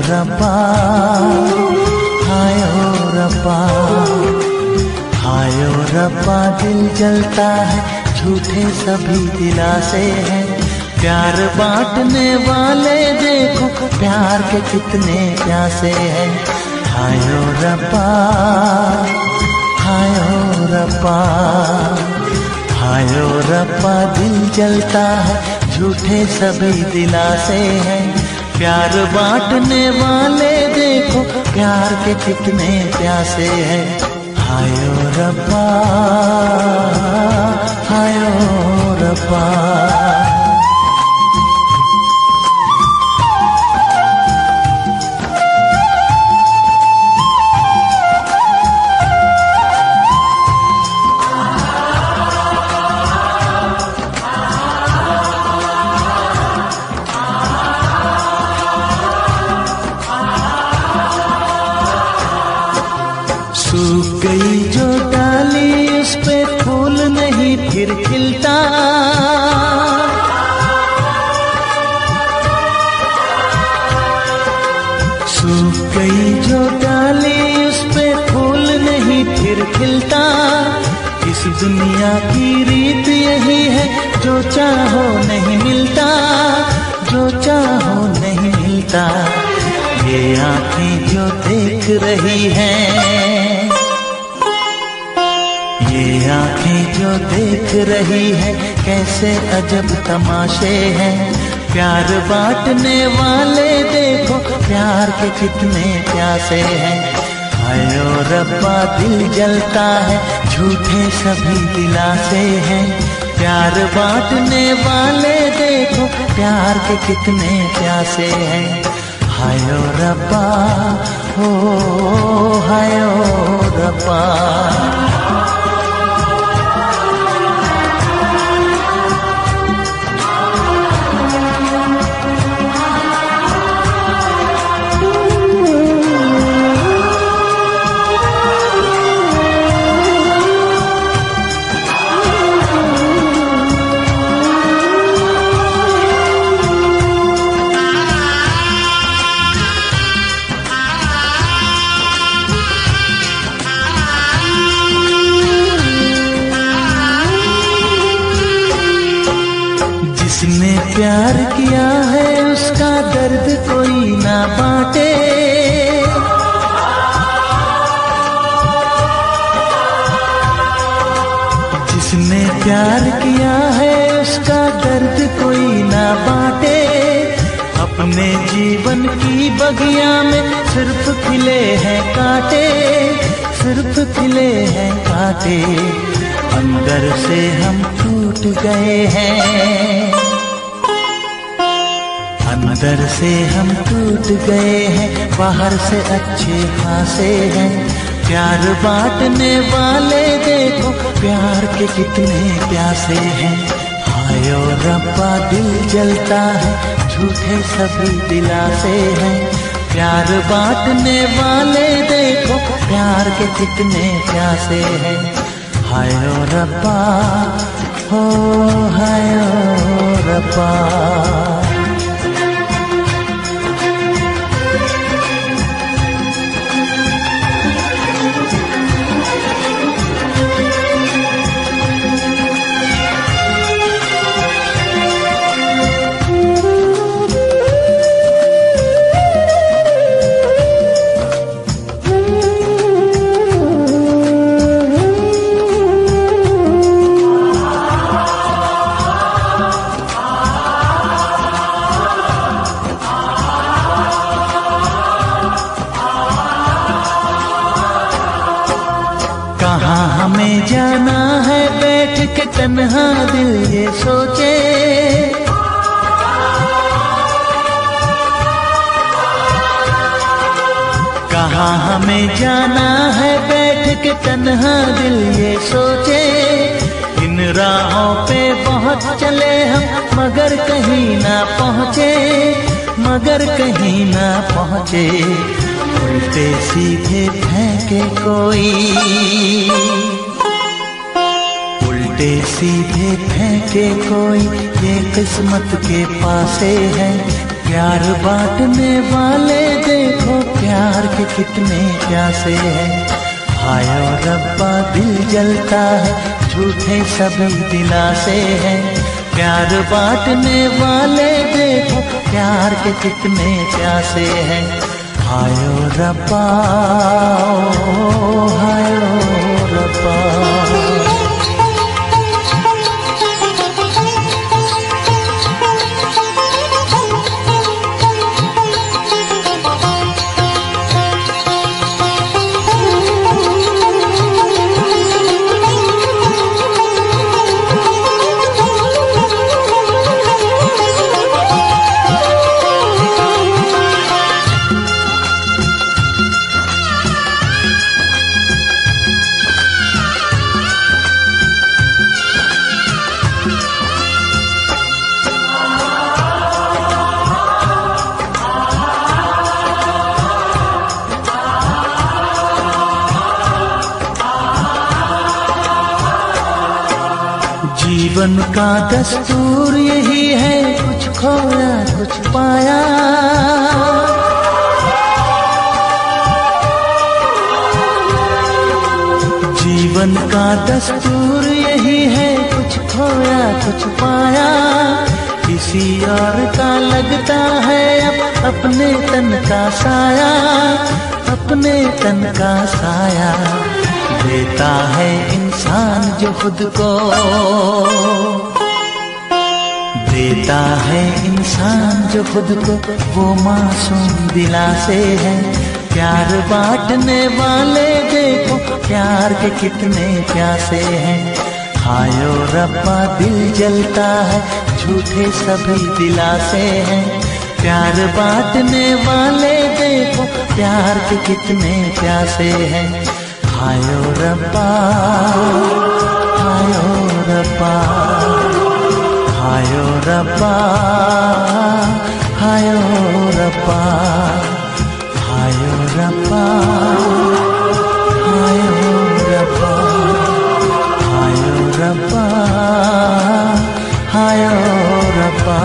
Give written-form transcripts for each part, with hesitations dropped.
रब्बा, हाय ओ रब्बा, हाय ओ रब्बा। दिल जलता है, झूठे सभी दिलासे हैं, प्यार बांटने वाले देखो प्यार के कितने प्यासे हैं। हाय ओ रब्बा, हाय ओ रब्बा, हाय ओ रब्बा। दिल जलता है, झूठे सभी दिलासे हैं, प्यार बांटने वाले देखो प्यार के कितने प्यासे हैं। हाय ओ रब्बा, हाय ओ रब्बा। सूख गई जो डाली उस पे फूल नहीं फिर खिलता, सूख गई जो डाली उस पे फूल नहीं फिर खिलता। इस दुनिया की रीत यही है, जो चाहो नहीं मिलता, जो चाहो नहीं मिलता। ये आँखें जो देख रही हैं, ये आँखें जो देख रही है, कैसे अजब तमाशे हैं। प्यार बांटने वाले देखो प्यार के कितने प्यासे हैं। हाय ओ रब्बा, दिल जलता है, झूठे सभी दिलासे हैं, प्यार बांटने वाले देखो प्यार के कितने प्यासे हैं। हाय ओ रब्बा, हो हाय ओ रब्बा। जिसने प्यार किया है उसका दर्द कोई ना बांटे, जिसने प्यार किया है उसका दर्द कोई ना बांटे। अपने जीवन की बगिया में सिर्फ खिले हैं कांटे, सिर्फ खिले हैं कांटे। अंदर से हम टूट गए हैं, अंदर से हम टूट गए हैं, बाहर से अच्छे खासे हैं। प्यार बांटने वाले देखो प्यार के कितने प्यासे हैं। हाय ओ रब्बा, दिल जलता है, झूठे सभी दिलासे हैं, प्यार बांटने वाले देखो प्यार के कितने प्यासे हैं। हाय ओ रब्बा, हो हाय ओ रब्बा। कहाँ हमें जाना है बैठ के तन्हा दिल ये सोचे, कहाँ हमें जाना है बैठ के तन्हा दिल ये सोचे। इन राहों पे बहुत चले हम मगर कहीं ना पहुँचे, मगर कहीं ना पहुँचे। उल्टे सीधे फेंके कोई, उल्टे सीधे फेंके कोई, ये किस्मत के पासे है। प्यार बांटने वाले देखो प्यार के कितने प्यासे हैं। हाय ओ रब्बा दिल जलता है, झूठे सभी दिलासे हैं। प्यार बांटने वाले देखो प्यार के कितने प्यासे हैं। हाय ओ रब्बा, हाय ओ रब्बा। जीवन का दस्तूर यही है, कुछ खोया कुछ पाया। जीवन का दस्तूर यही है, कुछ खोया कुछ पाया। किसी और का लगता है अब अपने तन का साया, अपने तन का साया। देता है इंसान जो खुद को, देता है इंसान जो खुद को, वो मासूम दिलासे है। प्यार बांटने वाले देखो प्यार के कितने प्यासे हैं। हाय ओ रब्बा दिल जलता है, झूठे सभी दिलासे हैं। प्यार बांटने वाले देखो प्यार के कितने प्यासे हैं। हाय ओ रब्बा, हाय ओ रब्बा, हाय ओ रब्बा, हाय ओ रब्बा, हाय ओ रब्बा, हाय ओ रब्बा, हाय ओ रब्बा, हाय ओ रब्बा।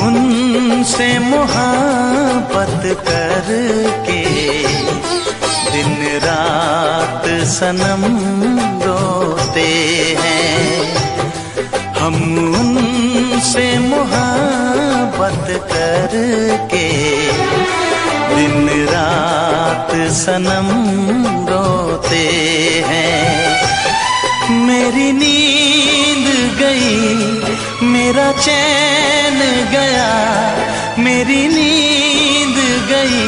उनसे मोहब्बत करके दिन रात सनम रोते हैं। हम उनसे मोहब्बत करके दिन रात सनम रोते हैं। मेरी नींद गई, मेरा चैन गया, मेरी नींद गई,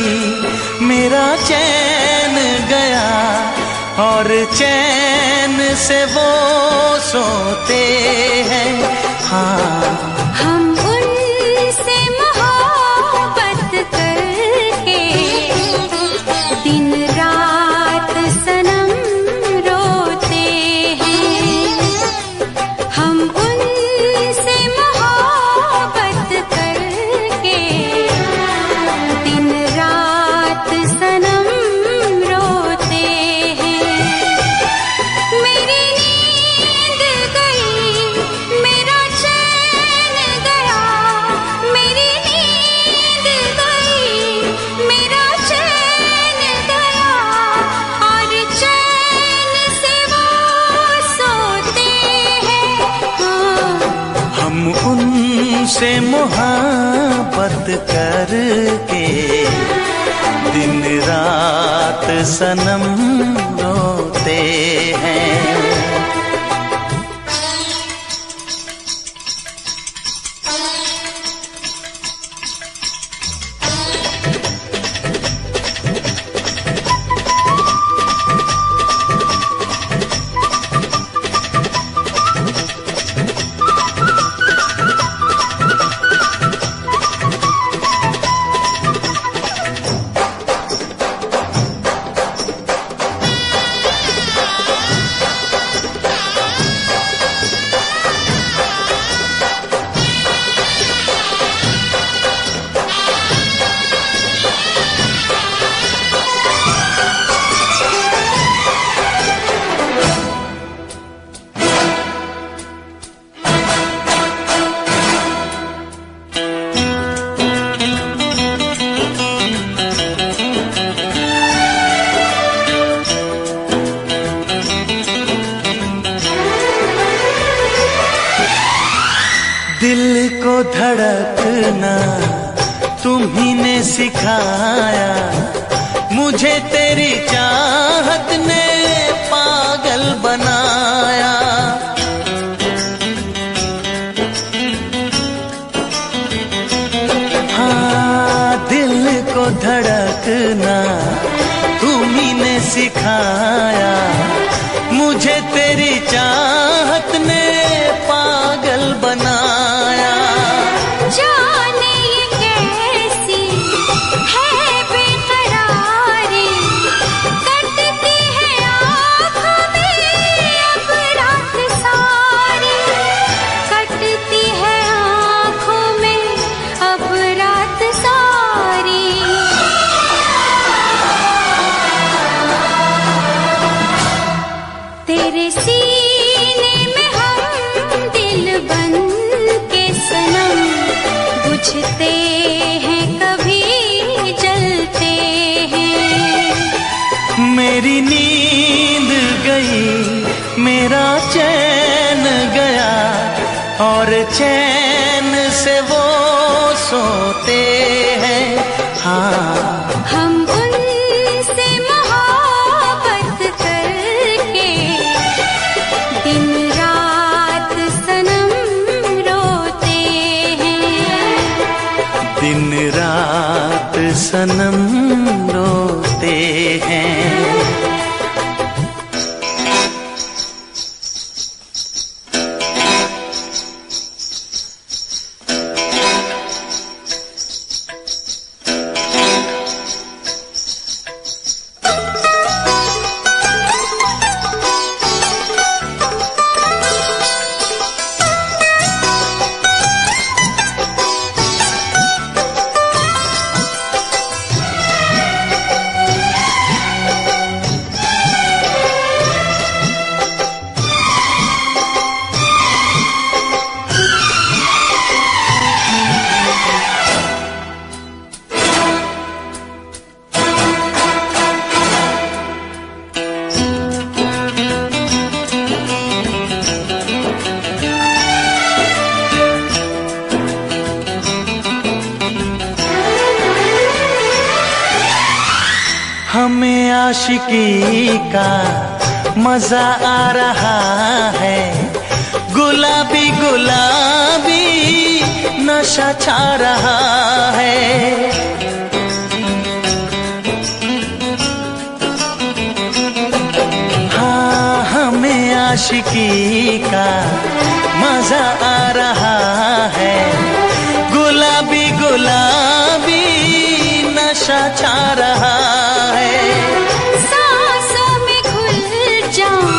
मेरा चैन गया, और चैन से वो सोते हैं। हाँ, हम उनसे मोहब्बत करके दिन रात सनम रोते हैं। हम उनसे मोहब्बत तुमसे मोहब्बत करके दिन रात सनम रोते हैं। दिल को धड़कना तुम्ही ने सिखाया, मुझे तेरी चाहत ने पागल बनाया। हाँ, दिल को धड़कना तुम्ही ने सिखाया, मुझे तेरी चाहत ने पागल बनाया। जाने ये कैसी है बेकरारी, कटती है आँखों में अब रात सारी, कटती है आँखों में अब रात सारी। तेरे सीने में हम दिल बन के सनम, बुझते हैं कभी जलते हैं। मेरी नींद गई, मेरा चैन गया, और चैन से वो सोते हैं। हाँ, हम उनसे मोहब्बत करके दिन रात सनम रोते हैं। दिन रात सनम रोते हैं। हमें आशिकी का मजा आ रहा है, गुलाबी गुलाबी नशा छा रहा है। हाँ, हमें आशिकी का मजा आ रहा है, गुलाबी गुलाबी नशा छा रहा है। सांसों में घुल जाऊं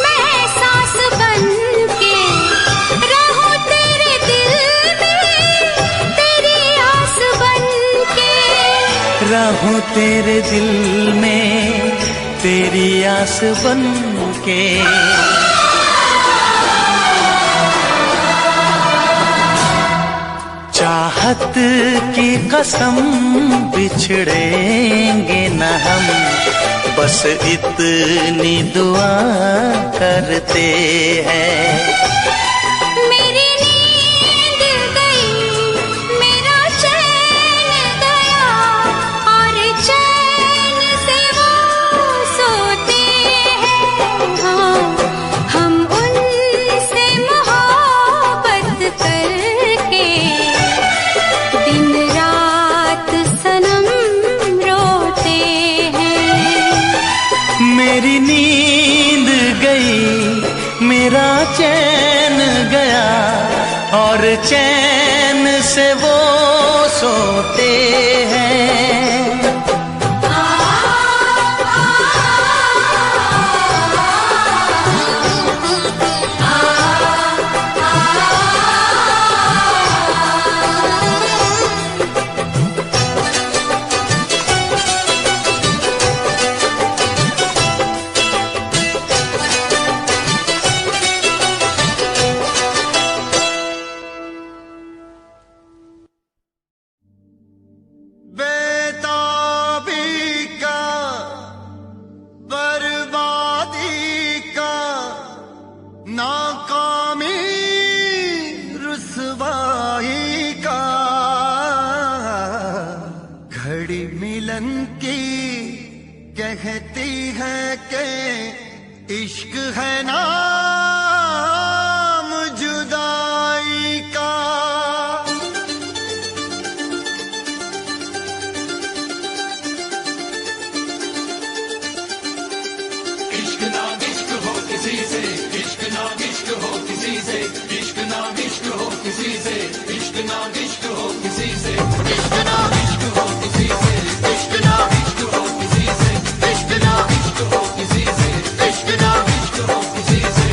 मैं सांस बन के, रहूं तेरे दिल में तेरी आस बन के, रहूं तेरे दिल में तेरी आस बन के। चाहत की कसम बिछड़ेंगे न हम, बस इतनी दुआ करते हैं। मेरी नींद गई, मेरा चैन गया और चैन से वो सोते हैं। मिलन की कहती है कि इश्क है नाम जुदाई का। इश्क ना इश्क हो किसी से, इश्क ना इश्क हो किसी से, इश्क ना इश्क हो किसी से, इश्क ना इश्क हो किसी से, इश्क ना इश्क हो किसी से, इश्क ना इश्क हो किसी से, इश्क ना इश्क हो किसी से, इश्क ना इश्क हो किसी से।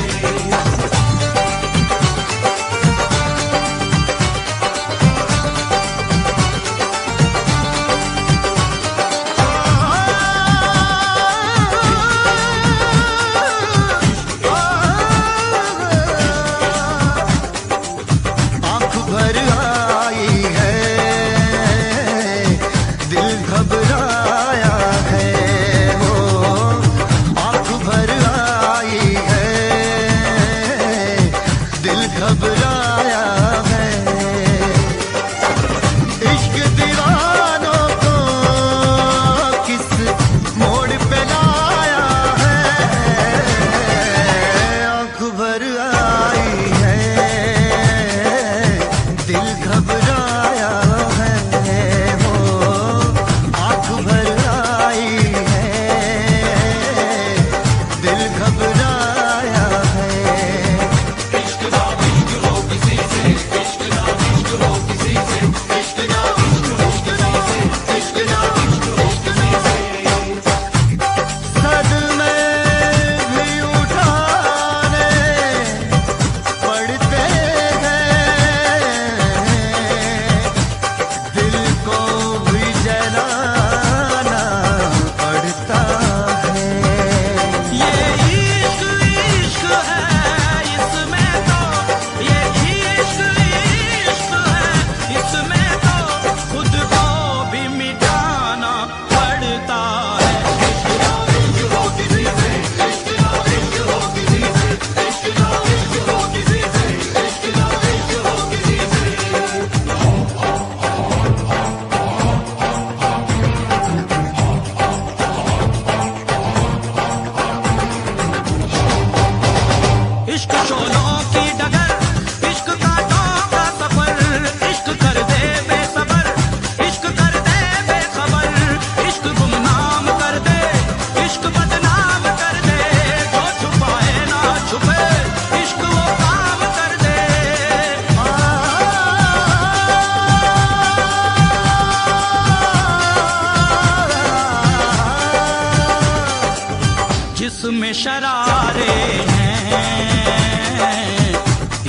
जिसमें शरारे हैं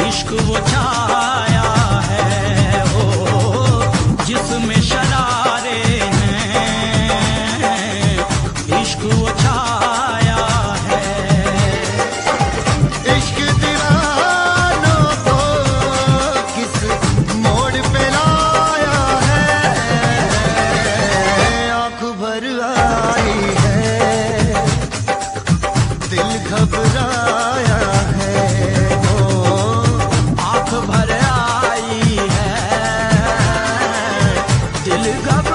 इश्क वो छाया है, हो जिसमें शरारे हैं इश्क वो छाया है। इश्क दीवानों को किस मोड़ पे लाया है, आँख भर आई है, दिल घबराया है, वो आँख भर आई है, दिल घबराया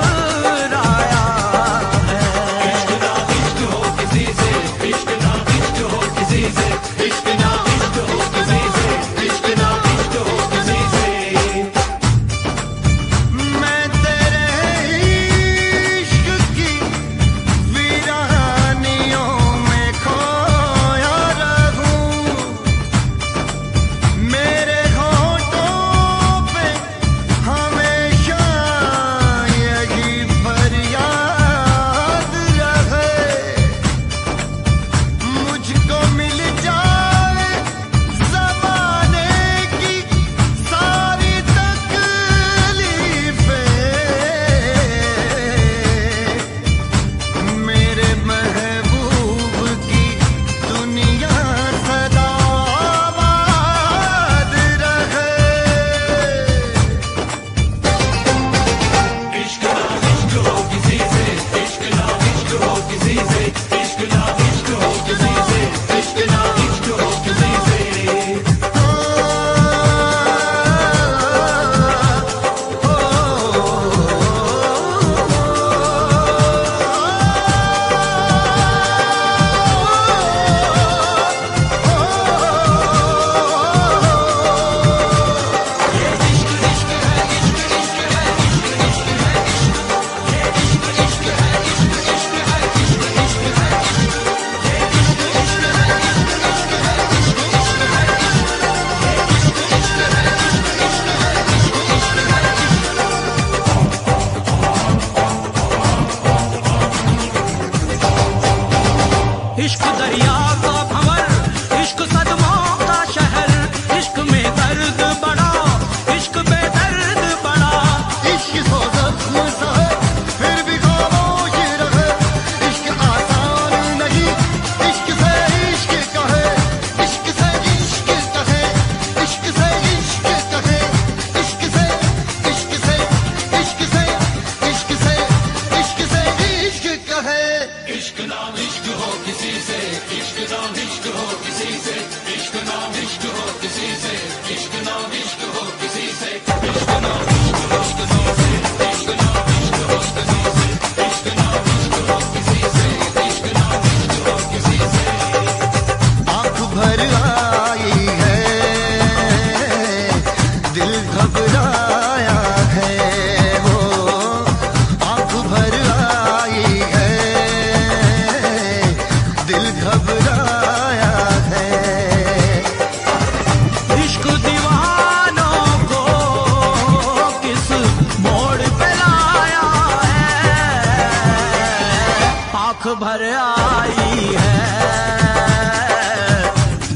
आंख भर आई है,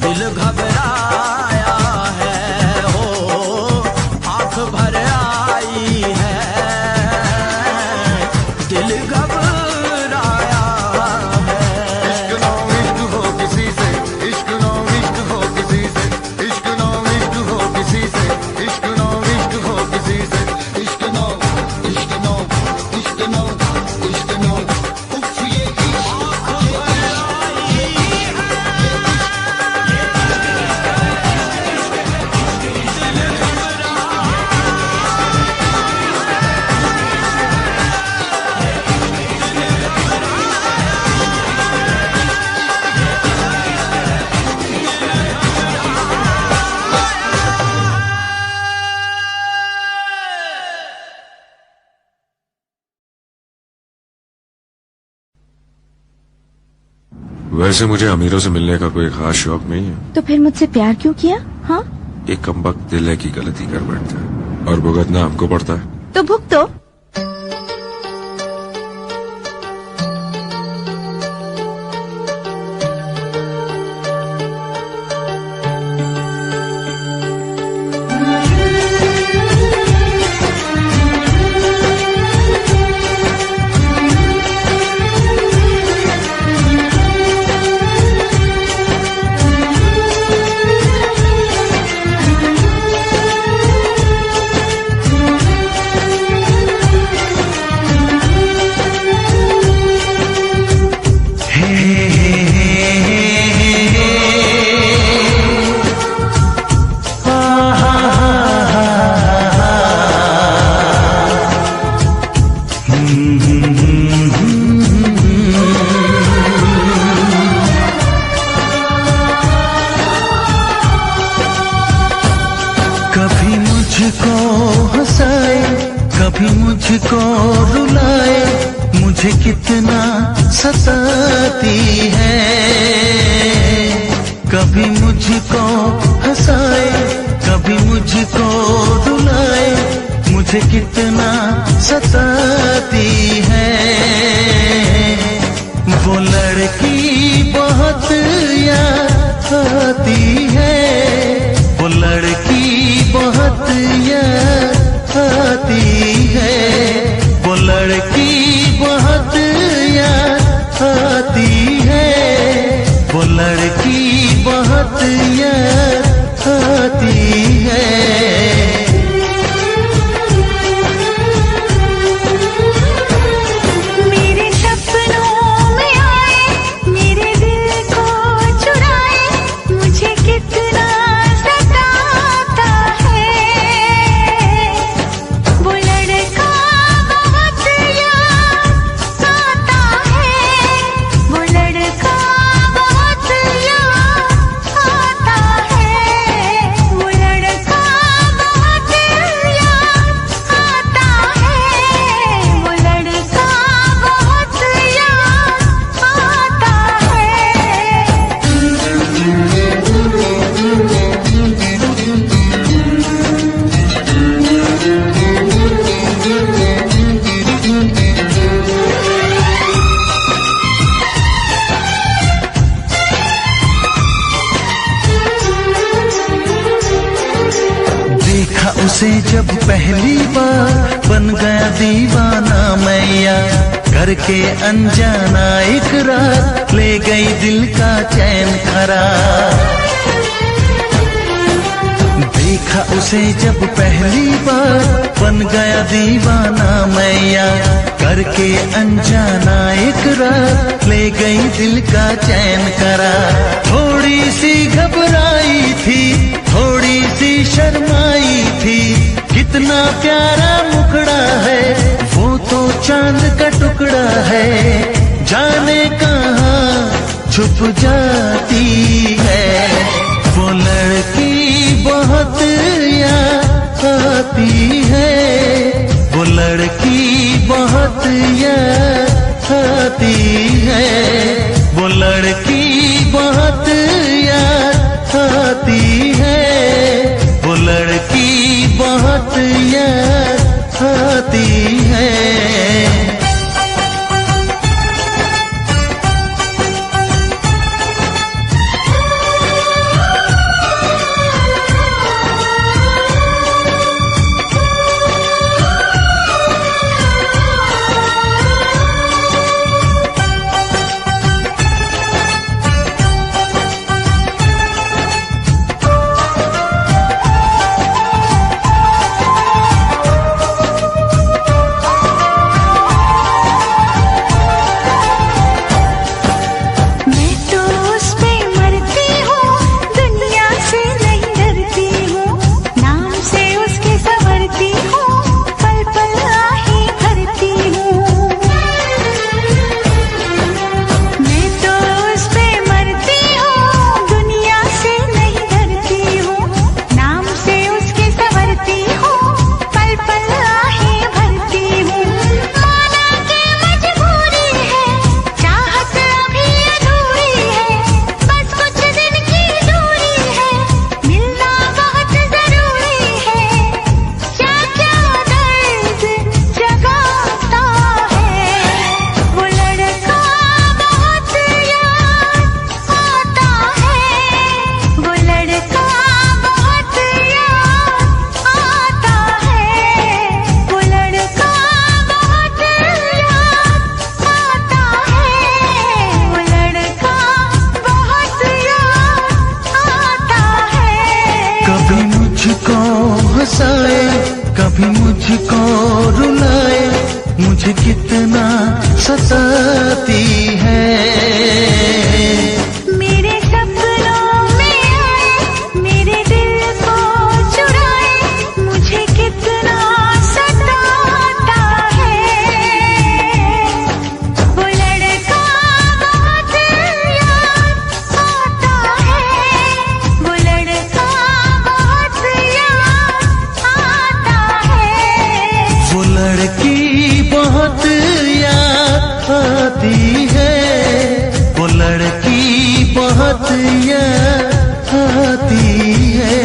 दिल घबराया है, हो आंख भर आई है, दिल घबराया है। इश्क नो इश्क हो किसी से, इश्क नो इश्क हो किसी से, इश्क नो इश्क हो किसी से, इश्क नो इश्क हो किसी से, इश्क नो इश्क नो इश्क नो इश्क नो उफ ये वैसे मुझे अमीरों से मिलने का कोई खास शौक नहीं है। तो फिर मुझसे प्यार क्यों किया? हाँ, एक कमबख्त दिल है की गलती कर बैठता है और भुगतना हमको पड़ता है। तो भुगतो। कभी मुझको हंसाए, कभी मुझको रुलाए, मुझे कितना सताती है। कभी मुझको हंसाए, कभी मुझको रुलाए, मुझे कितना सताती है। वो लड़की बहुत याद आती है, वो लड़की बहुत याद आती है, वो लड़की बहुत याद आती है, वो लड़की बहुत याद आती है। मेरे सपनों में आए, मेरे दिल को चुराए, मुझे कितना सताता है। वो लड़का बहुत याद आता है, वो लड़का बहुत याद आता है, वो लड़का बहुत याद आता है, वो लड़का बहुत याद आता देखा उसे जब पहली बार, बन गया दीवाना मैया, करके अनजाना इकरार, ले गई दिल का चैन करार। देखा उसे जब पहली बार, बन गया दीवाना मैया, करके अनजाना इकरार, ले गई दिल का चैन करार। थोड़ी सी घबराई थी, थोड़ी सी शर्माई थी, कितना प्यारा मुखड़ा है, वो तो चांद का टुकड़ा है, जाने कहाँ छुप जाती है। वो लड़की बहुत याद आती है, वो लड़की बहुत याद आती है, वो लड़की बहुत याद आती है, वो लड़की बहुत याद आती है। कितना सताती है। मेरे सपनों में आए, मेरे दिल को चुराए, मुझे कितना सताता है। वो लड़का बहुत याद आता है, वो लड़का बहुत याद आता है। वो लड़की बहुत याद आती है, वो लड़की बहुत याद आती है।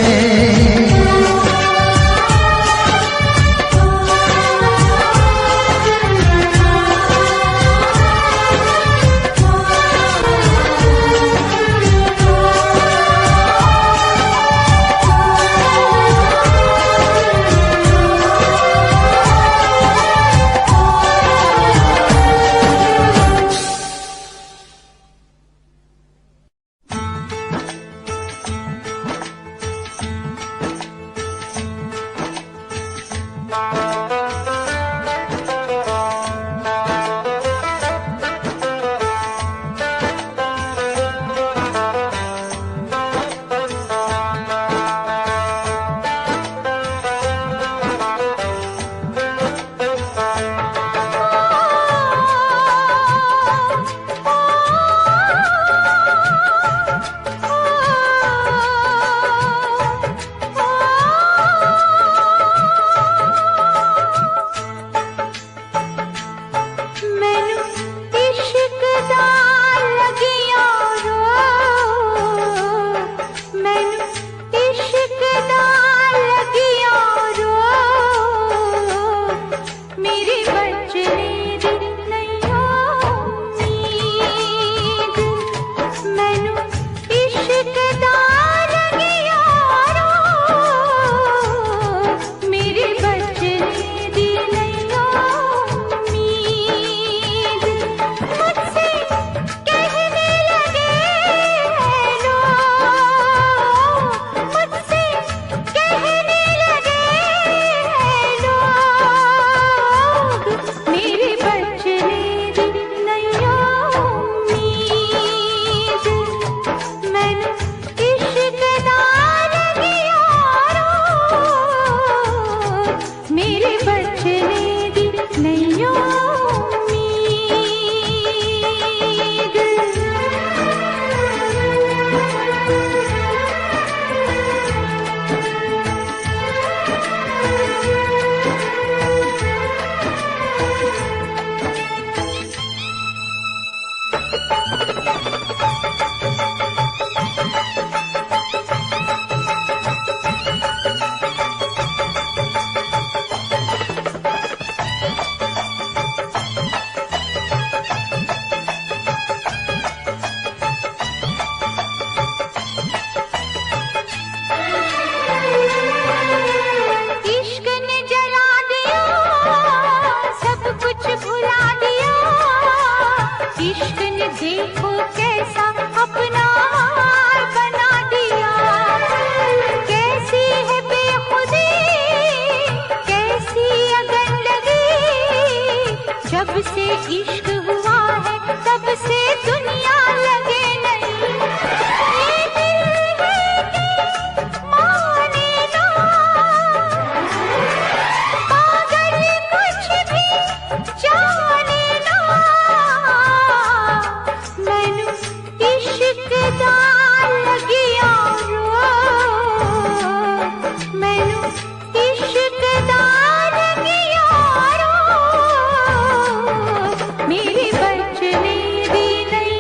मेरी बचने दी नहीं।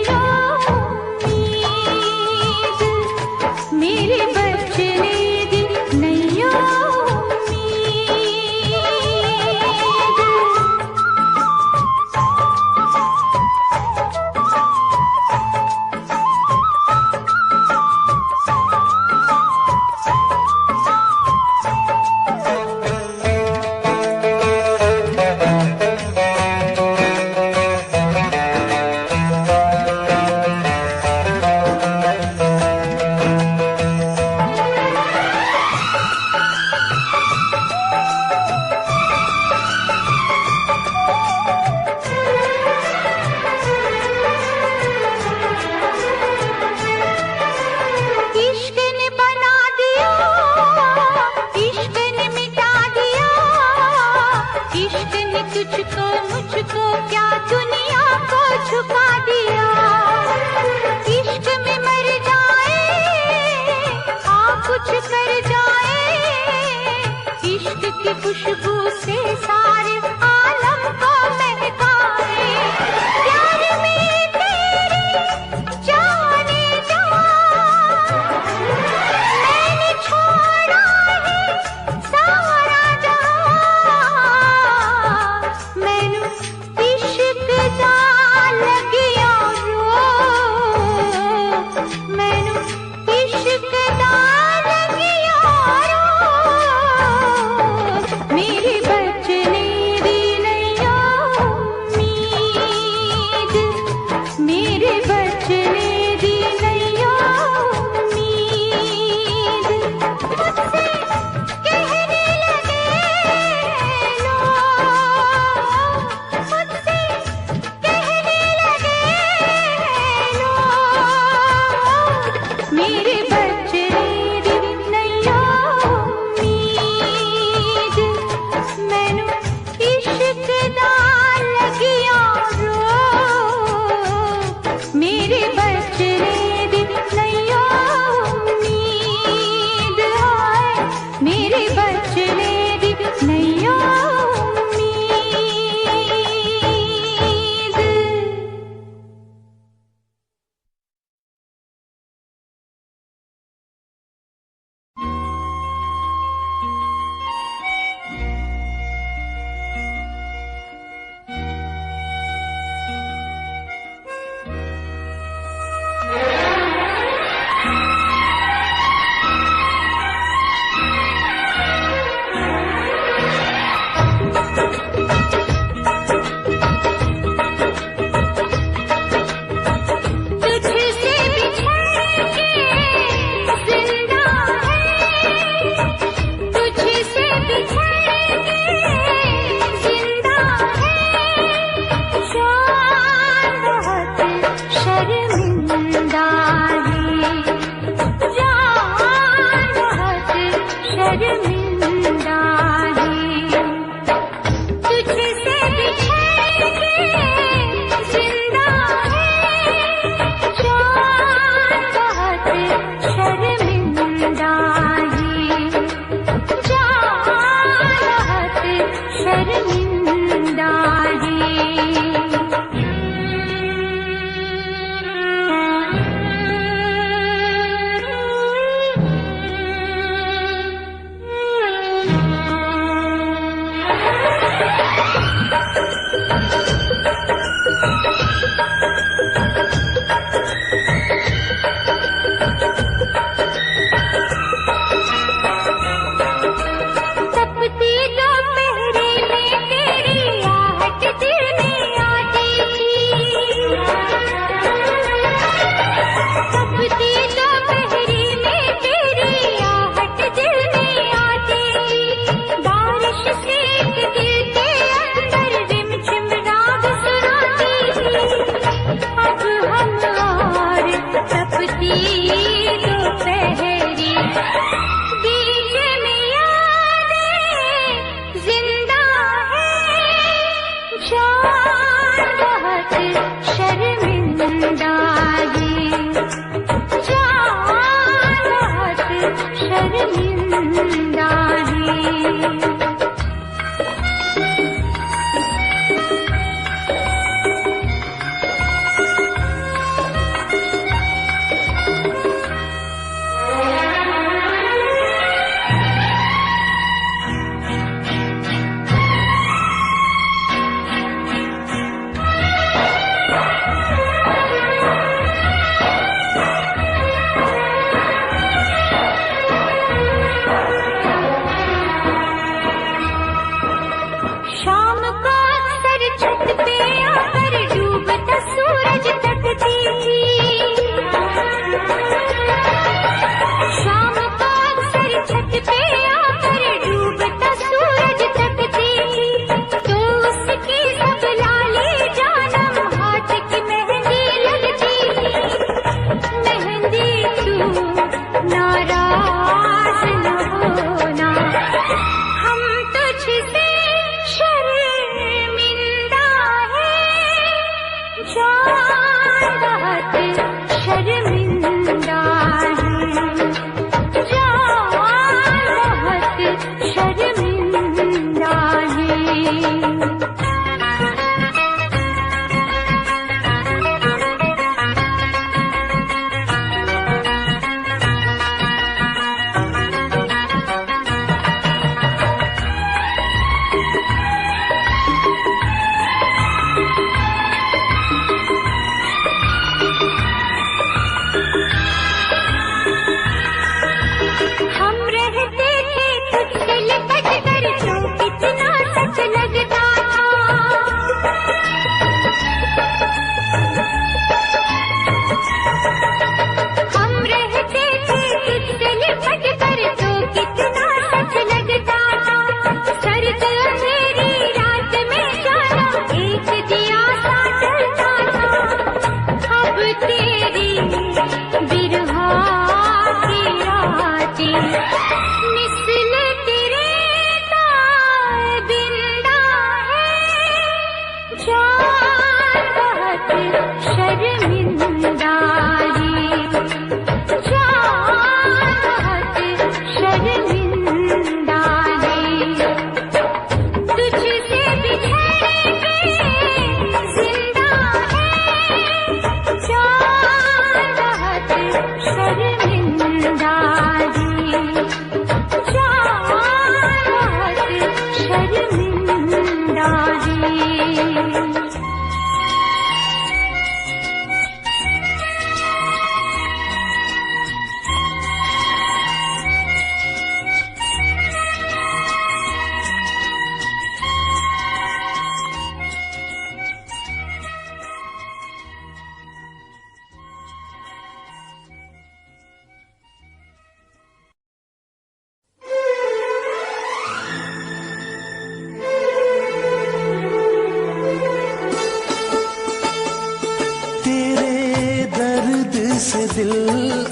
से दिल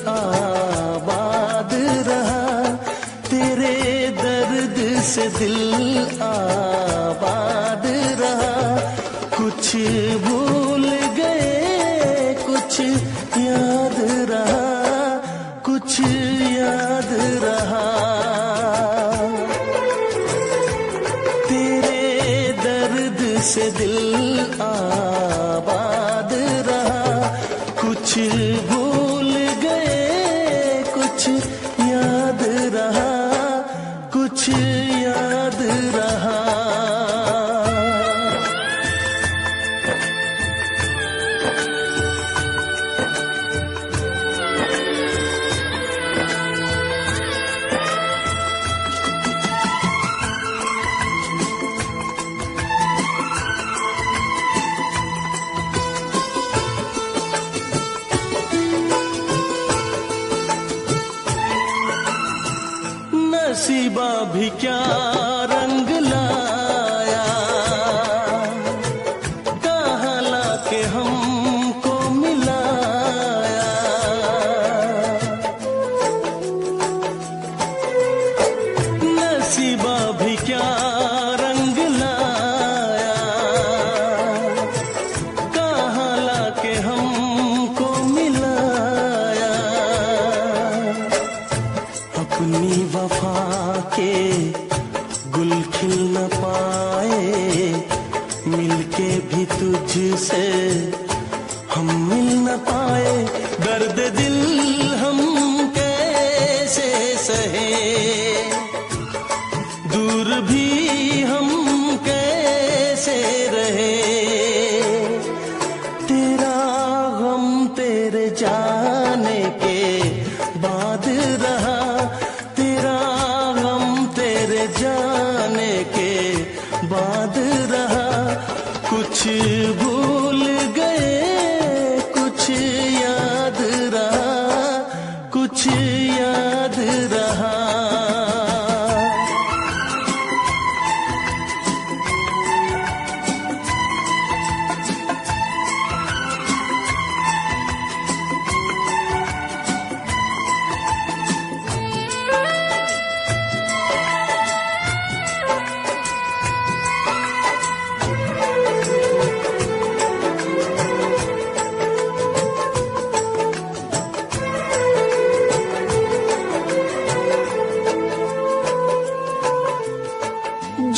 आबाद रहा, तेरे दर्द से दिल आबाद रहा। कुछ भूल गए कुछ याद रहा, कुछ याद रहा। तेरे दर्द से दिल आबाद रहा, कुछ भूल गए कुछ याद रहा, कुछ याद रहा। भी क्या रंग लाया, कहाँ लाके हमको मिलाया। नसीबा भी क्या रंग लाया, कहाँ लाके हमको मिलाया। अपनी वफा के गुल खिल न पाए, मिलके भी तुझसे हम मिल न पाए। दर्द दिल हम कैसे सहे, दूर भी हम कैसे रहे। तेरा गम तेरे जाने के बाद रहा, तेरा गम तेरे जाने के बाद रहा। कुछ भूल गए कुछ याद रहा, कुछ याद रहा।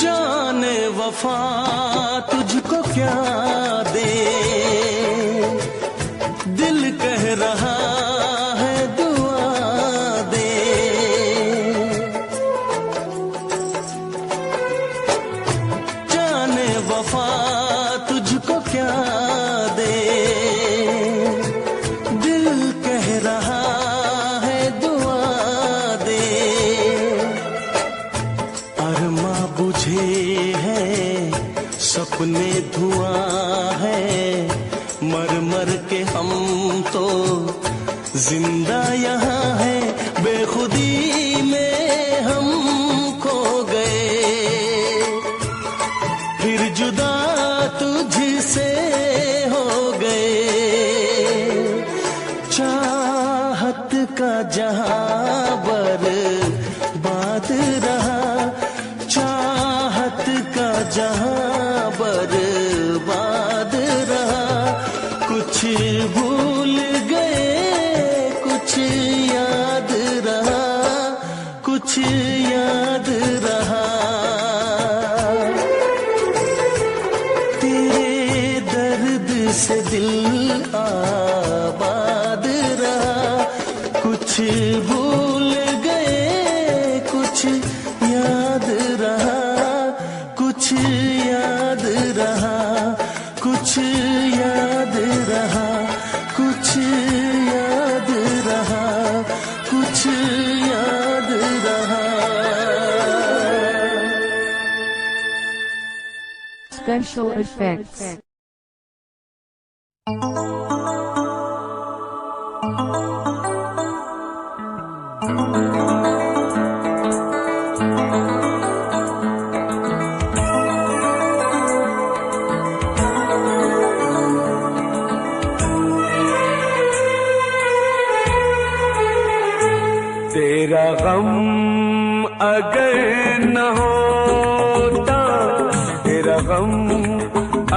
जाने वफा तुझको क्या दे, दिल कह रहा है दुआ दे। जाने वफा तुझको क्या दे, दिल कह रहा है दुआ दे। अरमा बुझे हैं सपने धुआं है, मर मर के हम तो जिंदा यहाँ है। बेखुदी में हम खो गए, फिर जुदा तुझसे हो गए। चाहत का जहां बर्बाद रहा, चाहत का जहां बर्बाद रहा। कुछ भूल गए कुछ याद रहा, कुछ याद रहा। तेरे दर्द से दिल आबाद रहा। कुछ भूल गए कुछ याद रहा, कुछ याद रहा, कुछ याद रहा, कुछ याद रहा, कुछ याद रहा। Special effects. तेरा गम अगर न होता, तेरा गम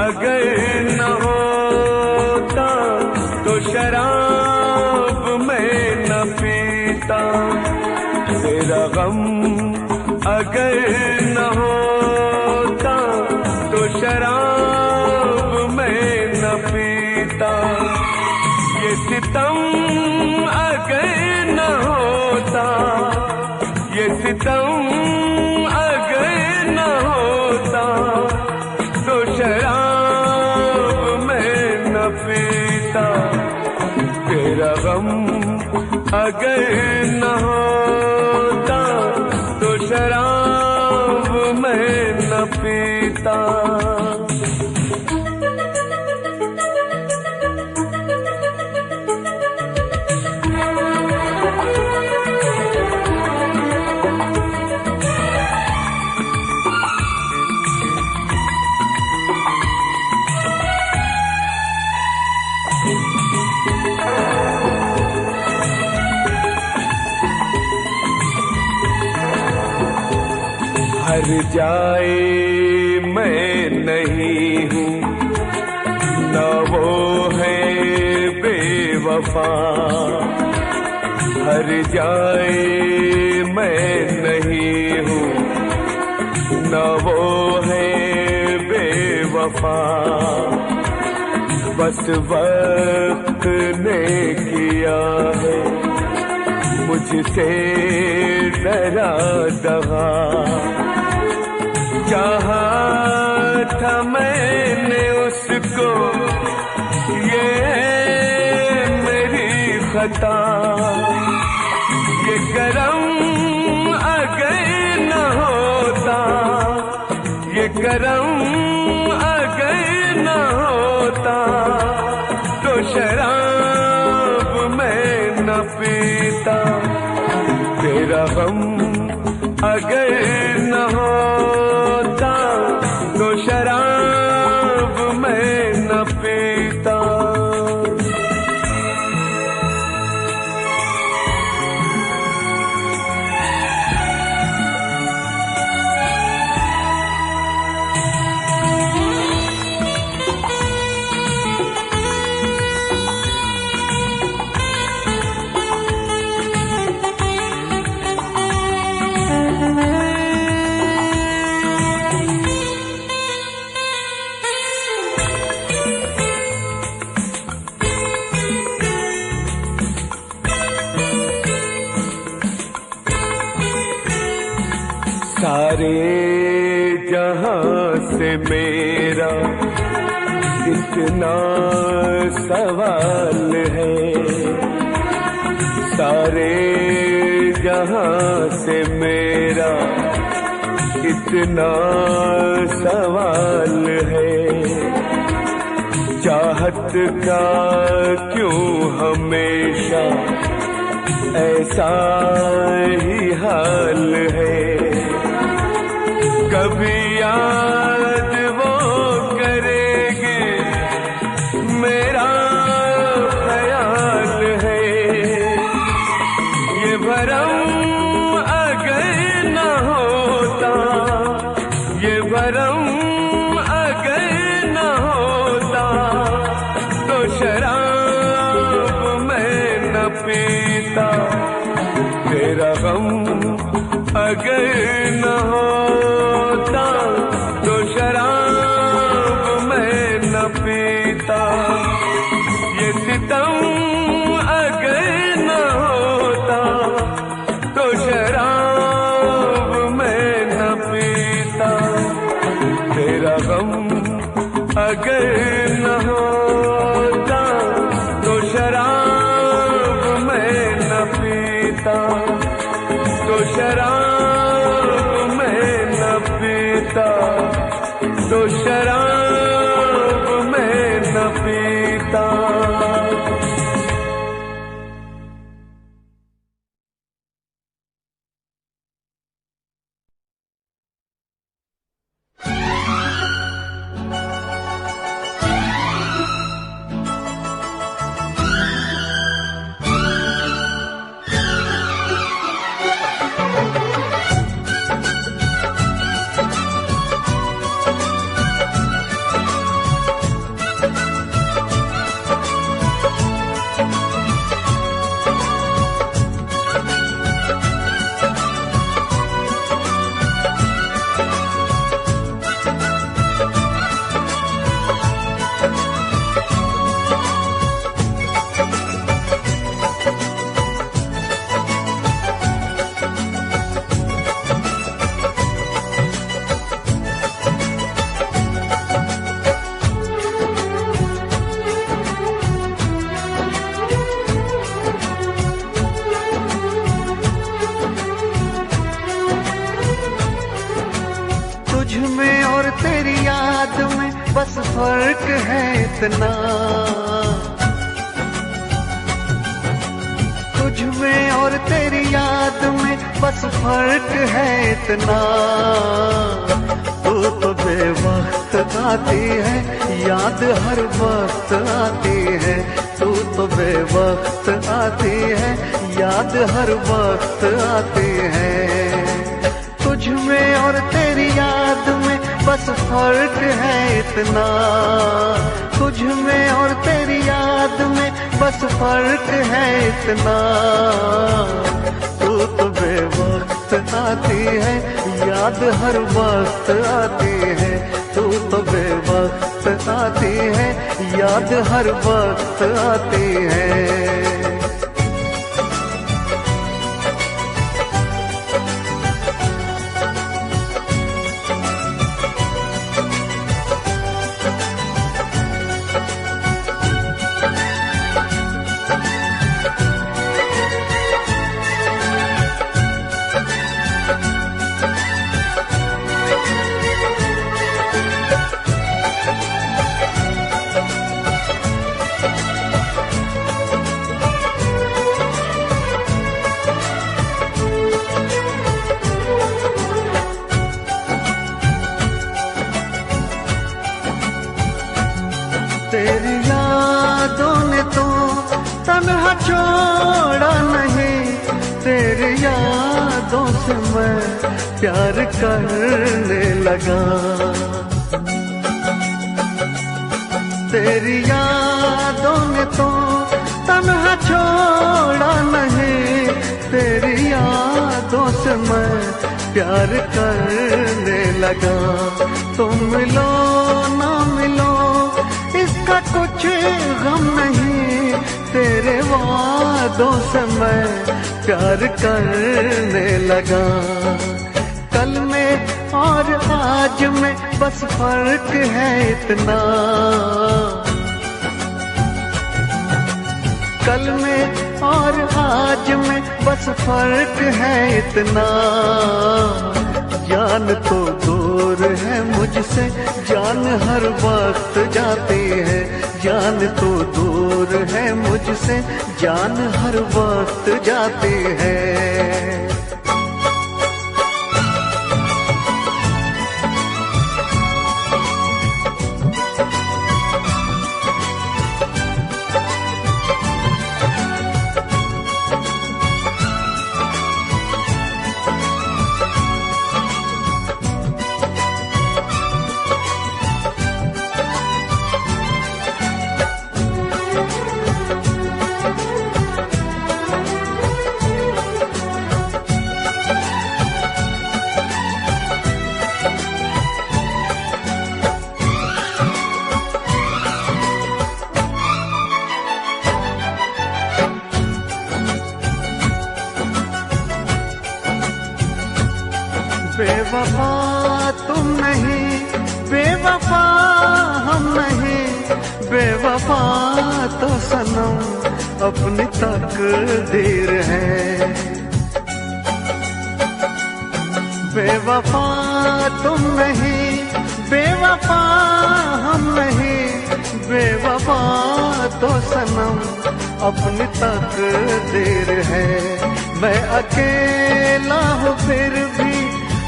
अगर न होता, तो शराब मैं न पीता। तेरा गम अगर न होता, तो शराब मैं न पीता। ये सितम अगर न होता, ये सितम अगर न होता, तो शराब मैं न पीता। तेरा गम अगर न होता, तो शराब मैं न पीता। हर जाए मैं नहीं हूँ, न वो है बेवफा। हर जाए मैं नहीं हूँ, न वो है बेवफा। बस वक्त ने किया है मुझसे डरा दगा। चाहा था मैंने उसको, ये मेरी खता। ये करम अगर न होता, ये करम अगर न होता, तो शराब मैं न पीता। तेरा गम अगर न होता, तो शराब मैं न पीता। सारे जहां से मेरा इतना सवाल है। सारे जहां से मेरा इतना सवाल है। चाहत का क्यों हमेशा ऐसा ही हाल है। कभी याद वो करेंगे मेरा ख्याल है। ये भरम अगर न होता, ये भरम अगर न होता, तो शराब मैं न पीता। तेरा गम अगर न होता, तो शराब मैं न पीता। ये सितम अगर न होता, तो शराब मैं न पीता। तेरा गम अगर न होता, तो शराब मैं न पीता। तो शराब मैं न पीता, तो शराब मैं न पीता। बस फर्क है इतना, तुझ में और तेरी याद में बस फर्क है इतना। तू तो बेवक्त आती है, याद हर वक्त आती है। तू तो बेवक्त आती है, याद हर वक्त आती है। तुझ में और तेरी याद में बस फर्क है इतना, तुझ में और तेरी याद में बस फर्क है इतना। तू तो बेवक्त आती है, याद हर वक्त आती है। तू तो बेवक्त आती है, याद हर वक्त आती है। तेरी यादों ने तो तन्हा छोड़ा नहीं, तेरी यादों से मैं प्यार करने लगा। तेरी यादों ने तो तन्हा छोड़ा नहीं, तेरी यादों से मैं प्यार करने लगा। तुम मिलो ना मिलो इसका कुछ गम नहीं, तेरे वादों से मैं प्यार करने लगा। कल में और आज में बस फर्क है इतना, कल में और आज में बस फर्क है इतना। जान तो दूर है मुझसे, जान हर वक्त जाती है। जान तो दूर है मुझसे, जान हर वक्त जाती है। बेवफा तुम नहीं, बेवफा हम नहीं, बेवफा तो सनम अपनी तकदीर है। बेवफा तुम नहीं, बेवफा हम नहीं, बेवफा तो सनम अपनी तकदीर है। मैं अकेला हूँ फिर भी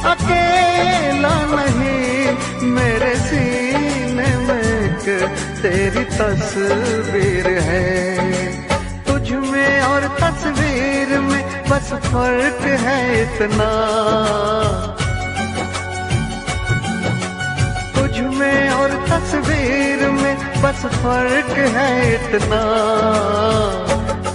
अकेला नहीं, मेरे सीने में एक तेरी तस्वीर है। तुझ में और तस्वीर में बस फर्क है इतना, तुझ में और तस्वीर में बस फर्क है इतना।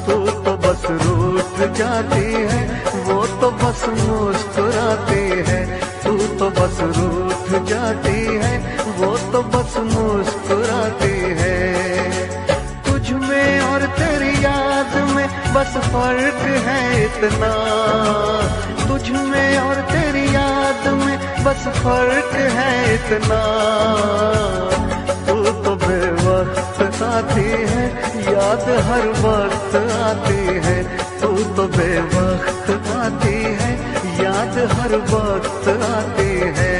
तू तो बस रूठ जाती है, वो तो बस मुस्कुराती है। तू तो बस रूठ जाती है, वो तो बस मुस्कुराती है। तुझ में और तेरी याद में बस फर्क है इतना, तुझ में और तेरी याद में बस फर्क है इतना। तू तो बेवक्त आती है, याद हर वक्त आती है। तू तो बेवक्त आती है, याद हर वक्त आती है।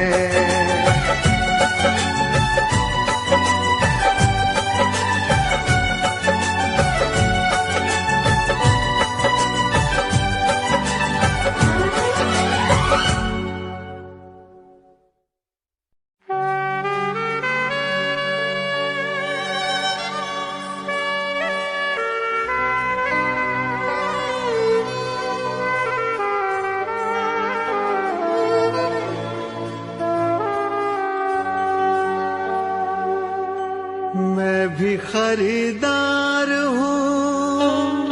भी खरीदार हूँ,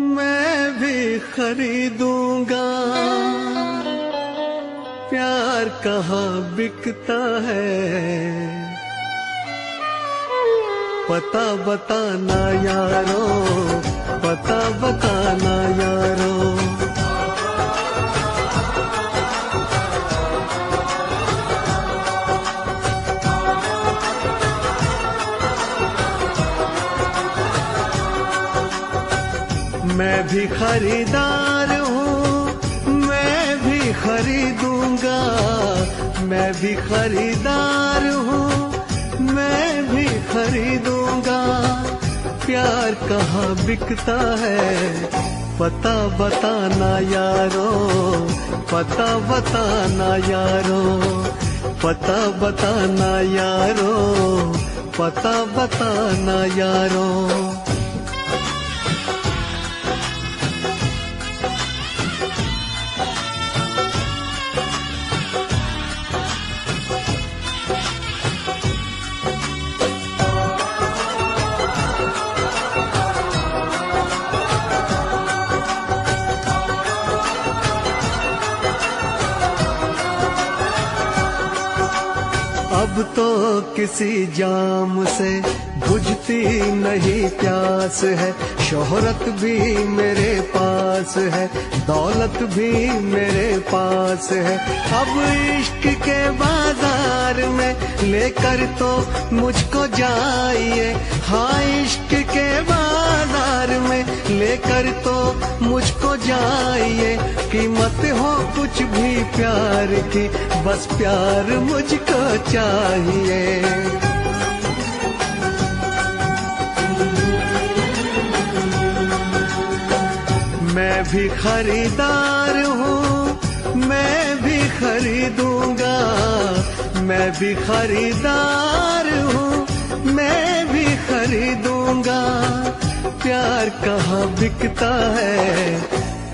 मैं भी खरीदूंगा। प्यार कहाँ बिकता है, पता बताना यारो, पता बताना यारो। मैं भी खरीदार हूँ, मैं भी खरीदूंगा। मैं भी खरीदार हूँ, मैं भी खरीदूंगा। प्यार कहाँ बिकता है, पता बताना यारो, पता बताना यारो, पता बताना यारो, पता बताना यारो। अब तो किसी जाम से बुझती नहीं प्यास है। शोहरत भी मेरे पास है, दौलत भी मेरे पास है। अब इश्क के बाजार में लेकर तो मुझको जाइए। हाँ, इश्क के बाजार में लेकर तो मुझको जाइए। कीमत हो कुछ भी प्यार की, बस प्यार मुझको चाहिए। मैं भी खरीदार हूँ, मैं भी खरीदूंगा। मैं भी खरीदार हूँ, मैं भी खरीदूंगा। प्यार कहाँ बिकता है,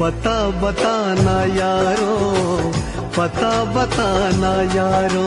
पता बताना यारो, पता बताना यारो।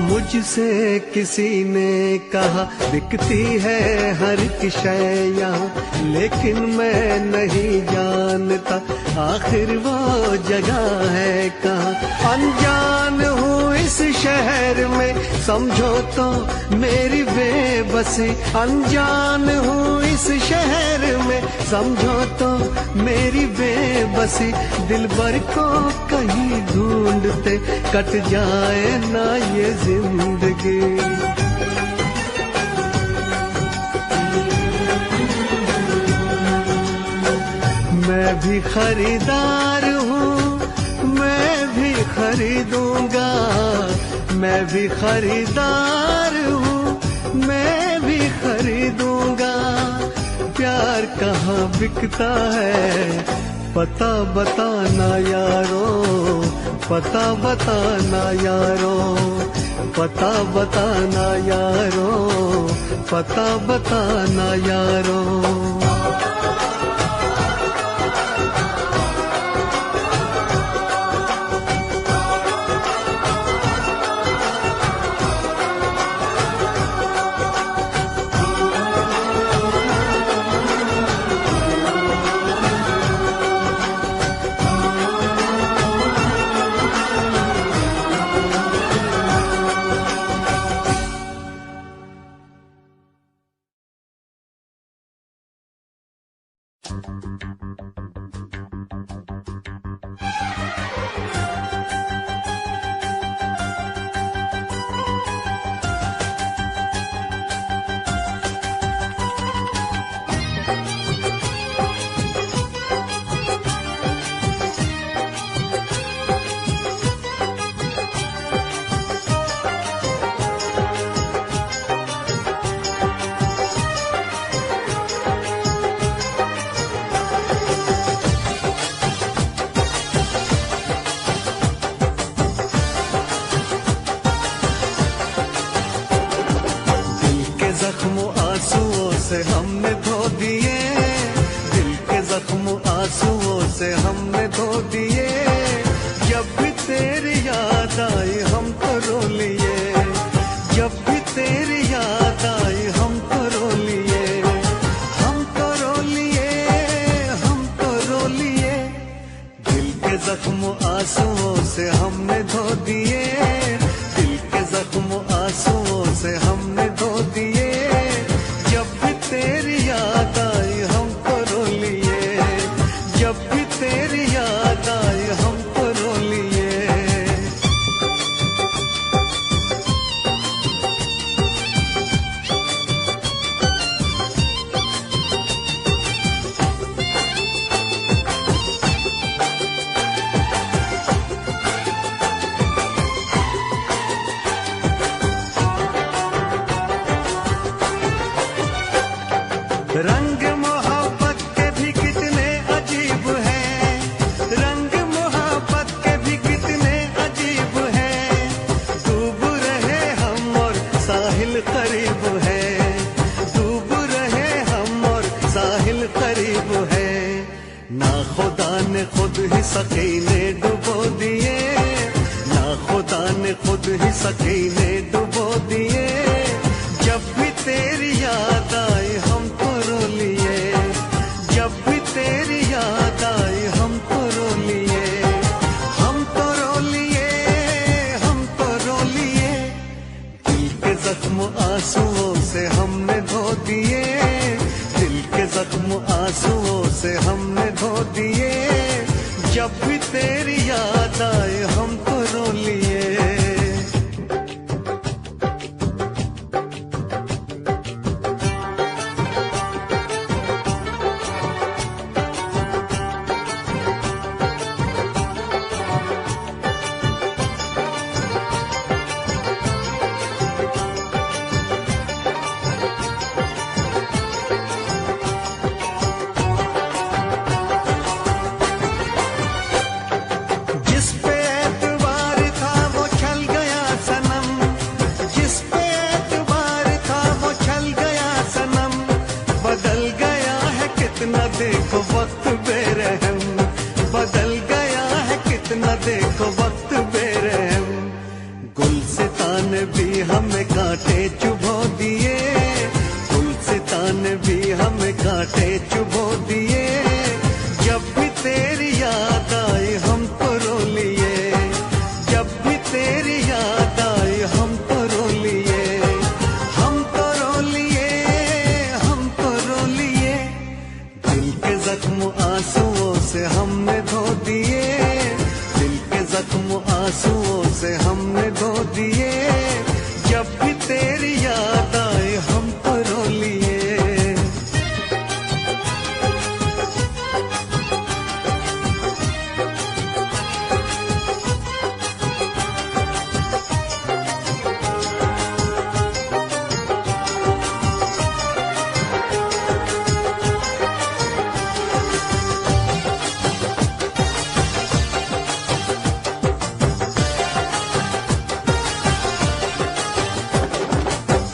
मुझसे किसी ने कहा बिकती है हर की शय यहाँ, लेकिन मैं नहीं जानता आखिर वो जगह है कहाँ। अनजान हूँ इस शहर में, समझो तो मेरी बेबसी। अनजान हूँ इस शहर में, समझो तो मेरी बेबसी। दिलबर को कहीं ढूंढते कट जाए ना ये जिंदगी। मैं भी खरीदार हूँ, मैं भी खरीदूंगा। मैं भी खरीदार हूँ, मैं भी खरीदूंगा। प्यार कहाँ बिकता है, पता बताना यारो, पता बताना यारो, पता बताना यारो, पता बताना यारो। से हमने धो दिए, दिल के जख्म आंसुओं से हमने धो दिए। जब भी तेरी याद आई हम तो रो लिए, जब भी तेरी याद आई हम तो रो लिए, हम तो रो लिए, हम तो रो लिए। दिल के जख्म आंसुओं से हमने धो दिए, दिल के जख्म आंसुओं से हमने धो दिए। जब भी तेरी याद आई हम तो रो लिए, जब भी तेरी याद आई हम तो रो लिए। रंग मोहब्बत के भी कितने अजीब हैं, रंग मोहब्बत के भी कितने अजीब हैं। डूब रहे हम और साहिल करीब है, डूब रहे हम और साहिल करीब है। ना खुदा ने खुद ही सकीने डुबो दिए, ना खुदा ने खुद ही सकीने डुबो दिए। जब भी तेरी याद आई हम तो रो लिए, जब भी तेरी याद आई हम तो रो लिए, हम तो रो लिए, हम तो रो लिए। दिल के जख्म आंसुओं से हमने धो दिए, दिल के जख्म आंसुओं से हमने धो दिए। जब भी तेरी याद आई हम तो रो लिए। जिस पे एतबार था वो छल गया सनम, जिस पे एतबार था वो छल गया सनम। बदल गया है कितना देखो वक्त बेरहम, बदल गया है कितना देखो वक्त बेरहम। गुलसितान भी हमें कांटे चुभो दिए, गुलसितान भी हमें कांटे चुभो दिए। जब भी तेरी याद आई हम तो रो लिए, जब भी तेरी याद आई हम तो रो लिए, हम तो रो लिए, हम तो रो लिए। दिल के जख्म आंसुओं से हमने धो दिए, दिल के जख्म आंसुओं से हमने धो दिए। जब भी तेरी याद आई हम तो रो लिए।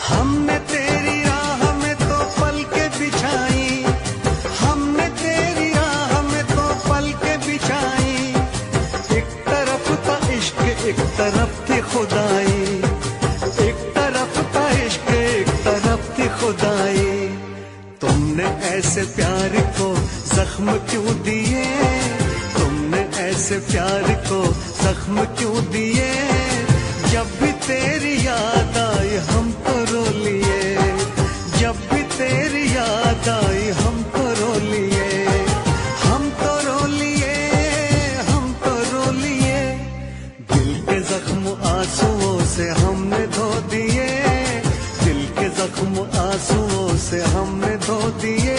हमने तेरी राह में तो पलकें बिछाई, हमने तेरी राह में तो पलकें बिछाई। एक तरफ था इश्क एक तरफ थी खुदाई, एक तरफ था इश्क एक तरफ थी खुदाई। तुमने ऐसे प्यार को जख्म क्यों दिए, तुमने ऐसे प्यार को जख्म क्यों दिए। जब भी तेरी याद आई हम तो रो लिए, जब भी तेरी याद आई हम तो रो लिए, हम तो रो लिए, हम तो रो लिए। दिल के जख्म आंसुओं से हमने धो दिए, दिल के जख्म आंसुओं से हमने धो दिए।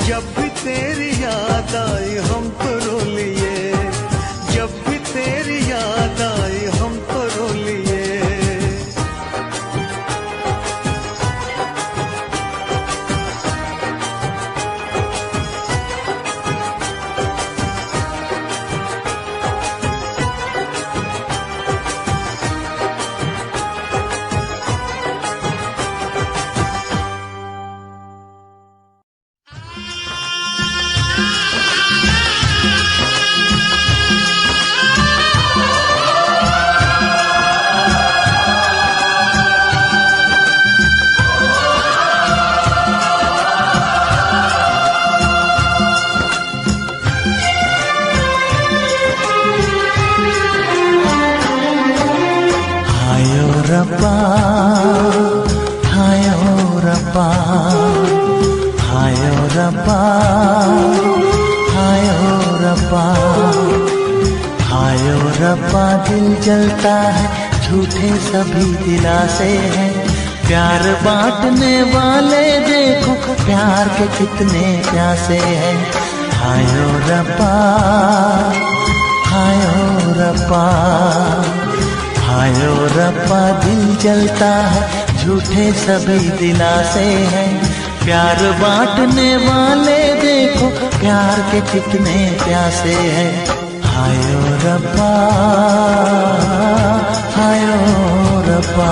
जब भी तेरी याद आई हम तो रो लिए, जब भी तेरी याद आई हम तो रो लिए। दिल जलता है, झूठे सभी दिलासे हैं। प्यार बांटने वाले देखो, प्यार के कितने प्यासे हैं। हायो रब्बा, हायो रब्बा, हायो रब्बा, दिल जलता है, झूठे सभी दिलासे हैं। प्यार बांटने वाले देखो, प्यार के कितने प्यासे हैं। हायो रब्बा, हायो रब्बा।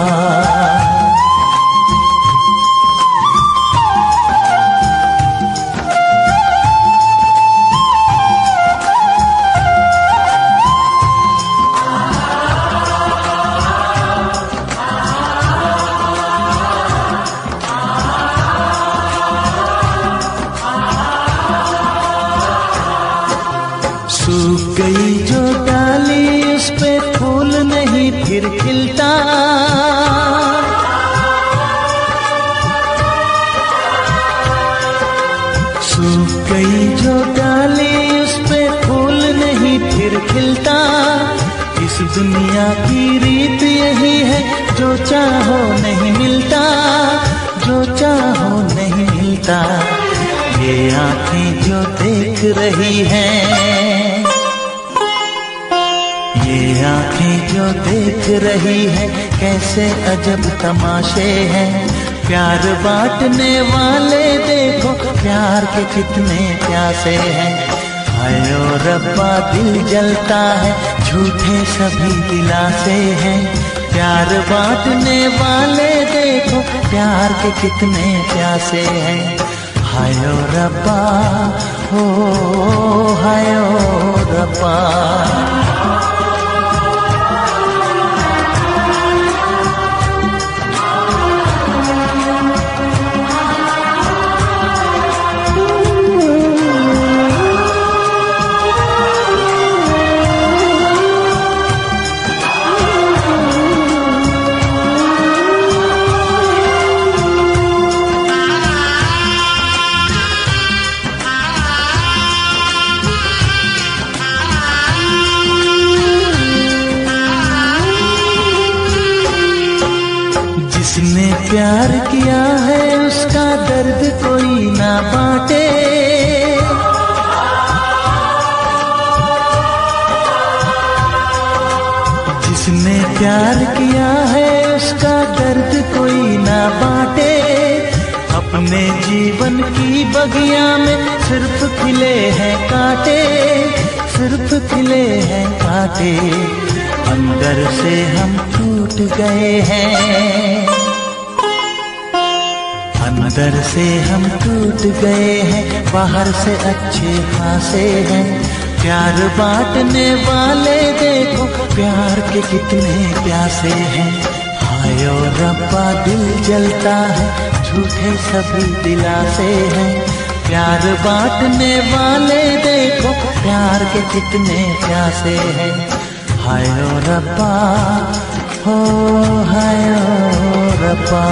सूख गई जो डाली, उस पे फूल नहीं फिर खिलता। सूख गई जो डाली, उस पे फूल नहीं फिर खिलता। इस दुनिया की रीत यही है, जो चाहो नहीं मिलता, जो चाहो नहीं मिलता। ये आंखें जो देख रही हैं, ये आंखें जो देख रही है, कैसे अजब तमाशे हैं। प्यार बांटने वाले देखो, प्यार के कितने प्यासे हैं। हायो रब्बा, दिल जलता है, झूठे सभी दिलासे हैं। प्यार बांटने वाले देखो, प्यार के कितने प्यासे हैं। हायो रब्बा, हो हायो रब्बा। जिसने प्यार किया है, उसका दर्द कोई ना बांटे। जिसने प्यार किया है, उसका दर्द कोई ना बांटे। अपने जीवन की बगिया में सिर्फ खिले हैं कांटे, सिर्फ खिले हैं कांटे। अंदर से हम टूट गए हैं, अंदर से हम टूट गए हैं, बाहर से अच्छे खासे हैं। प्यार बांटने वाले देखो, प्यार के कितने प्यासे हैं। हायो रब्बा, दिल जलता है, झूठे सभी दिलासे हैं। प्यार बांटने वाले देखो, प्यार के कितने प्यासे हैं। हायो रब्बा, हो हायो रब्बा।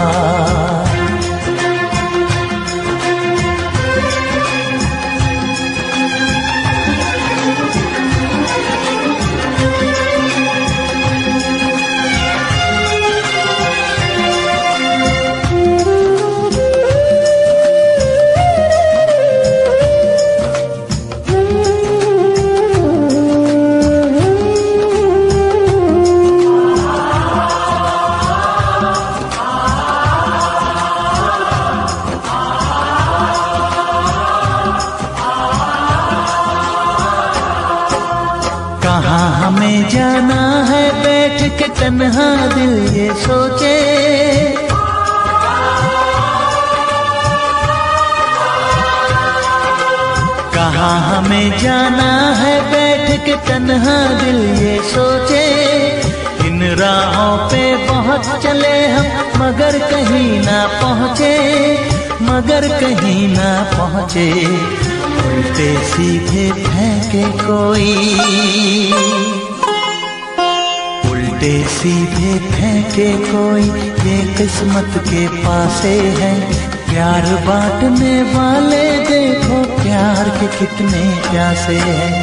कहाँ हमें जाना है, बैठ के तन्हा दिल ये सोचे। कहाँ हमें जाना है, बैठ के तन्हा दिल ये सोचे। इन राहों पे बहुत चले हम, मगर कहीं ना पहुँचे, मगर कहीं ना पहुँचे। उल्टे सीधे फेंके कोई, उल्टे सीधे फेंके कोई, ये किस्मत के पासे है। प्यार बांटने वाले देखो, प्यार के कितने प्यासे हैं।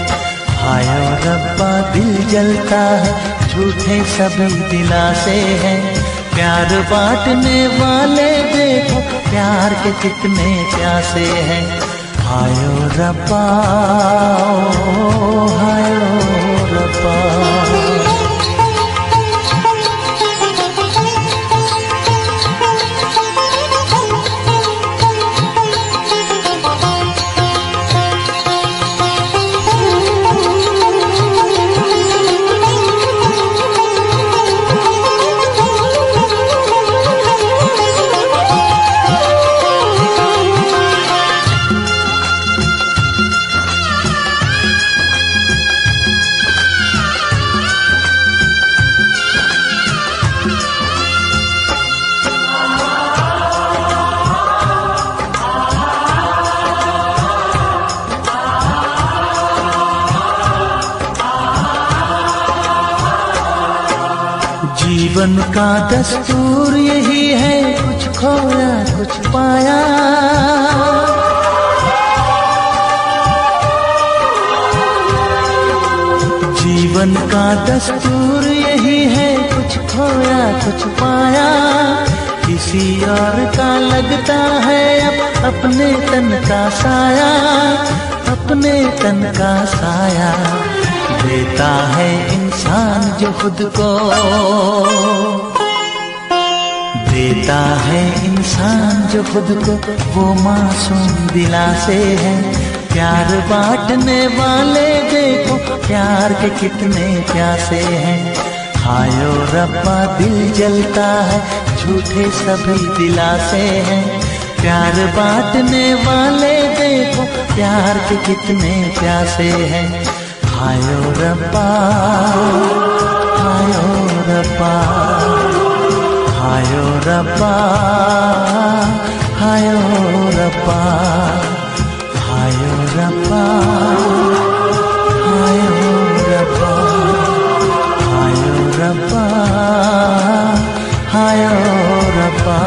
हाय ओ रब्बा दिल जलता है, झूठे सभी दिलासे हैं। प्यार बांटने वाले देखो, प्यार के कितने प्यासे हैं। हाय ओ रब्बा, हाय ओ रब्बा। जीवन का दस्तूर यही है, कुछ खोया कुछ पाया। जीवन का दस्तूर यही है, कुछ खोया कुछ पाया। किसी और का लगता है अब अपने तन का साया, अपने तन का साया। देता है इंसान जो खुद को, देता है इंसान जो खुद को, वो मासूम दिलासे है। प्यार बांटने वाले देखो, प्यार के कितने प्यासे हैं। हाय ओ रब्बा दिल जलता है, झूठे सभी दिलासे हैं। प्यार बांटने वाले देखो, प्यार के कितने प्यासे हैं। हाय ओ रब्बा, हाय ओ रब्बा, हाय ओ रब्बा, हाय ओ रब्बा, हाय ओ रब्बा, हाय ओ रब्बा, हाय ओ रब्बा, हाय ओ रब्बा।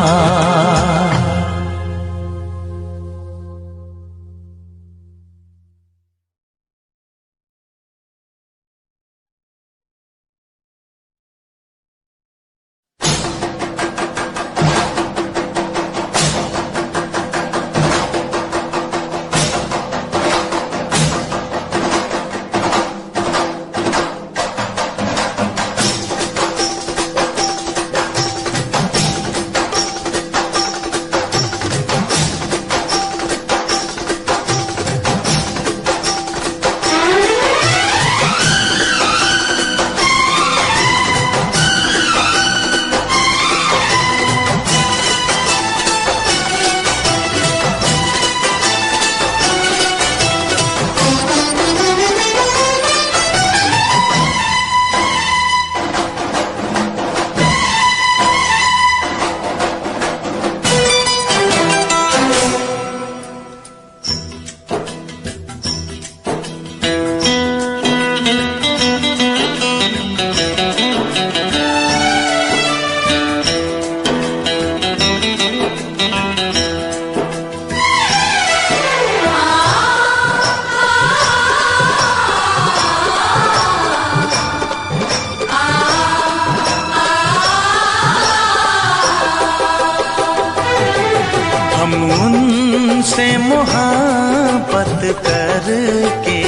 उनसे मोहब्बत करके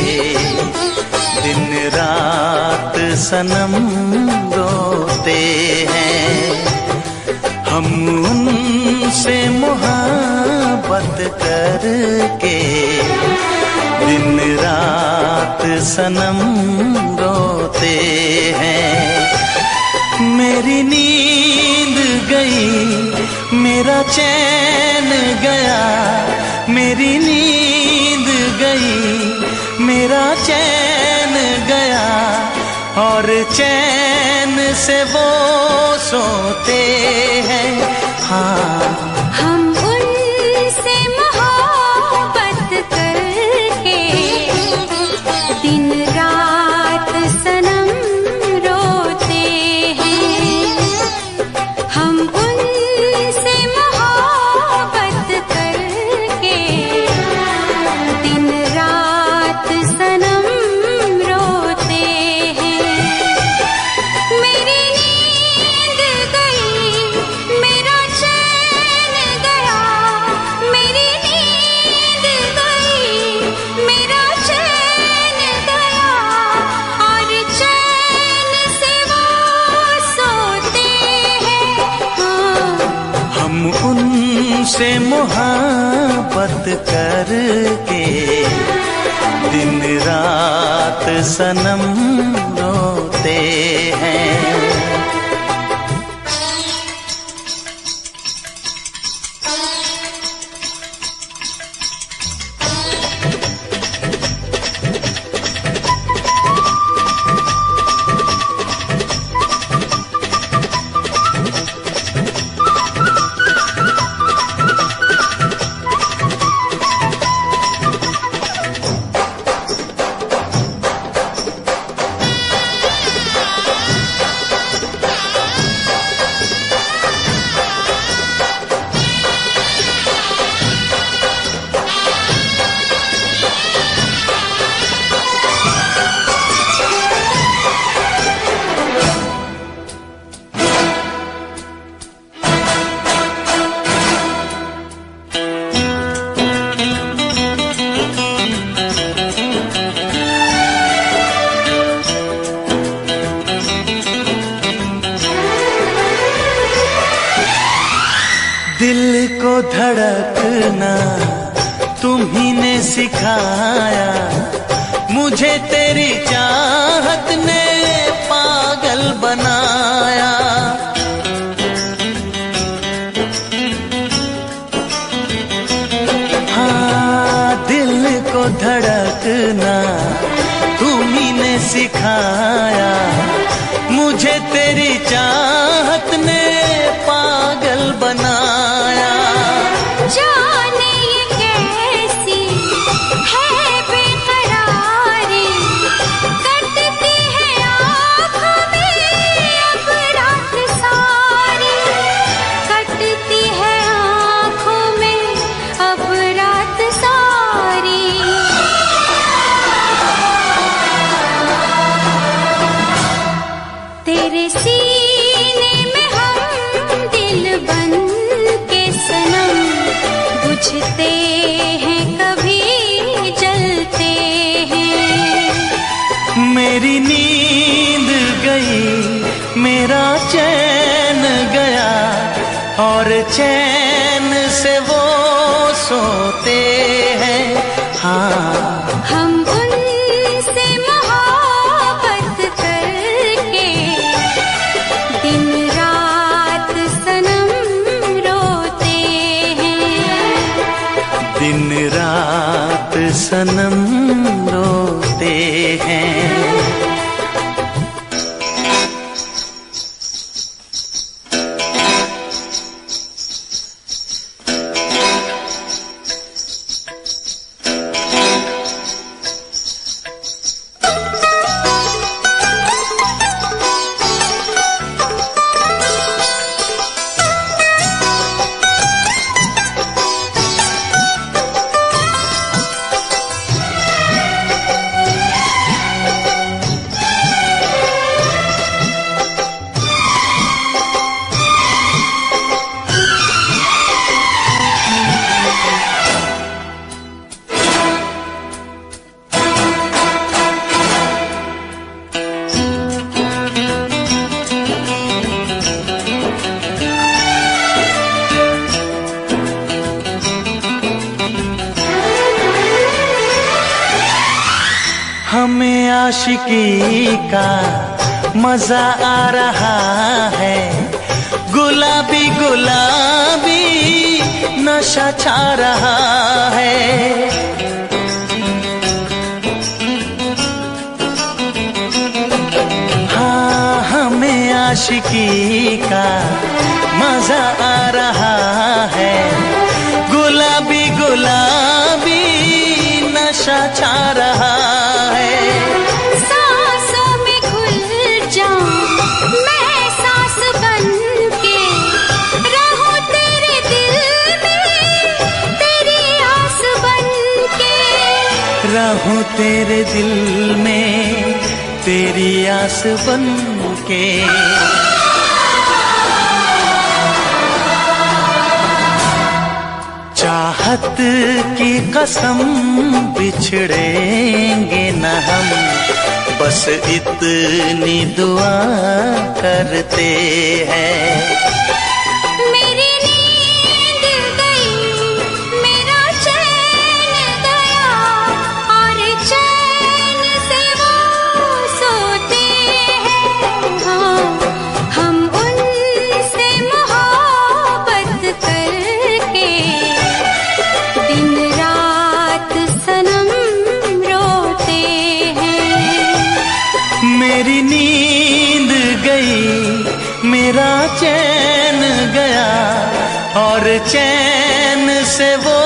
दिन रात सनम रोते हैं। हम उनसे मोहब्बत करके दिन रात सनम रोते हैं। मेरी नींद गई, मेरा चैन गया, मेरी नींद गई, मेरा चैन गया, और चैन से वो सोते हैं। हाँ, हम उनसे मोहब्बत करके दिन रात सनम रोते हैं। हम उनसे मोहब्बत करके दिन रात सनम रोते मोहब्बत करके दिन रात सनम रोते हैं। दिल को धड़कना तुम्ही ने सिखाया, मुझे तेरी चाहत ने पागल बनाया। हाँ, दिल को धड़कना तुम्ही ने सिखाया, मुझे तेरी चाहत ने पागल बनाया। जाने ये कैसी है बेकरारी, कटती है आँखों में अब रात सारी, कटती है आँखों में अब रात सारी। तेरे सीने में हम दिल बन के सनम, बुझते हैं कभी जलते हैं। मेरी नींद गई, मेरा चैन गया, और चैन से वो सोते हैं। हाँ, हम उनसे मोहब्बत करके दिन रात सनम रोते हैं। दिन रात सनम रोते हैं। हमें आशिकी का मजा आ रहा है, गुलाबी गुलाबी नशा छा रहा है। हाँ, हमें आशिकी का मजा आ रहा है, गुलाबी गुलाबी नशा छा रहा है। सांसों में घुल जाऊं मैं सांस बन के, रहूं तेरे दिल में तेरी आस बन के। रहूं तेरे दिल में तेरी आस बन के। चाहत की कसम बिछड़ेंगे न हम, बस इतनी दुआ करते हैं। मेरी नींद गई, मेरा चैन मेरी नींद गई मेरा चैन गया और चैन से वो